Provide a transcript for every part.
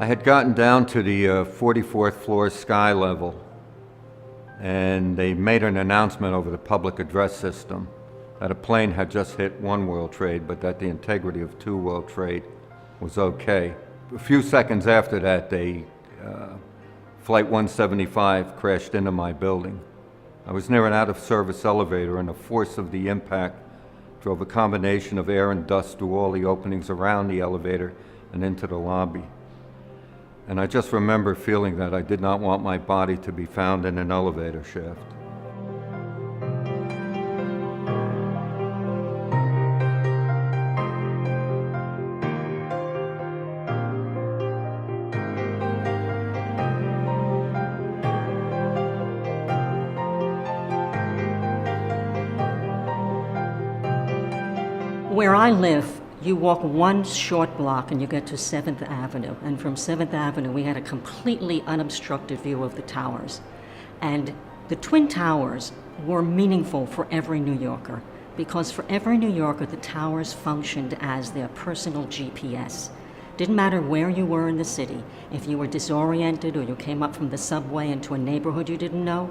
I had gotten down to the 44th floor sky level, and they made an announcement over the public address system that a plane had just hit one World Trade, but that the integrity of two World Trade was okay. A few seconds after that, Flight 175 crashed into my building. I was near an out-of-service elevator, and the force of the impact drove a combination of air and dust through all the openings around the elevator and into the lobby. And I just remember feeling that I did not want my body to be found in an elevator shaft. Where I live, you walk one short block and you get to 7th Avenue. And from 7th Avenue, we had a completely unobstructed view of the towers. And the Twin Towers were meaningful for every New Yorker, because for every New Yorker, the towers functioned as their personal GPS. Didn't matter where you were in the city. If you were disoriented or you came up from the subway into a neighborhood you didn't know,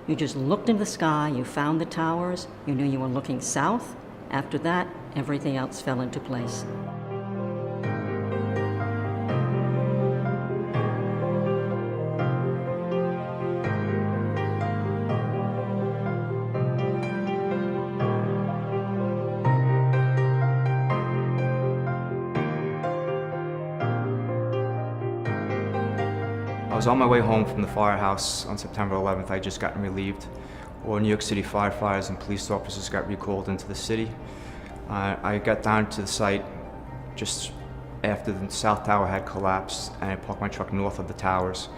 you just looked in the sky, you found the towers, you knew you were looking south. After that, everything else fell into place. I was on my way home from the firehouse on September 11th. I had just gotten relieved. All New York City firefighters and police officers got recalled into the city. I got down to the site just after the South Tower had collapsed, and I parked my truck north of the towers.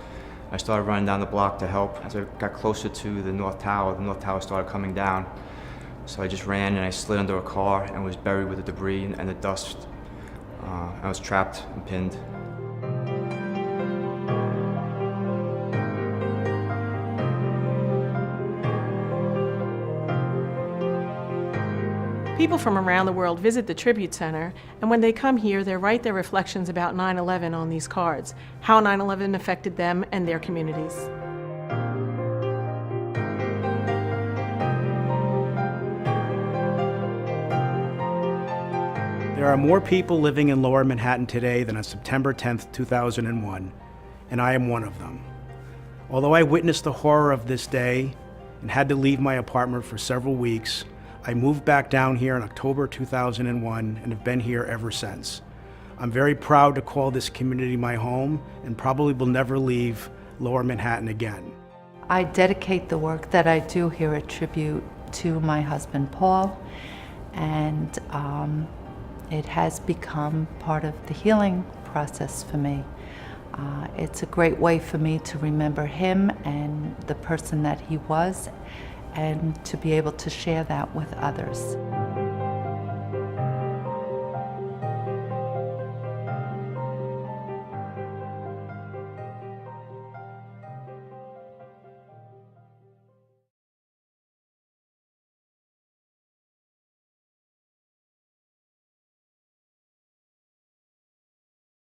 I started running down the block to help. As I got closer to the North Tower started coming down. So I just ran and I slid under a car and was buried with the debris and the dust. I was trapped and pinned. People from around the world visit the Tribute Center, and when they come here, they write their reflections about 9/11 on these cards, how 9/11 affected them and their communities. There are more people living in Lower Manhattan today than on September 10th, 2001, and I am one of them. Although I witnessed the horror of this day and had to leave my apartment for several weeks, I moved back down here in October 2001 and have been here ever since. I'm very proud to call this community my home and probably will never leave Lower Manhattan again. I dedicate the work that I do here at Tribute to my husband Paul, and it has become part of the healing process for me. It's a great way for me to remember him and the person that he was, and to be able to share that with others.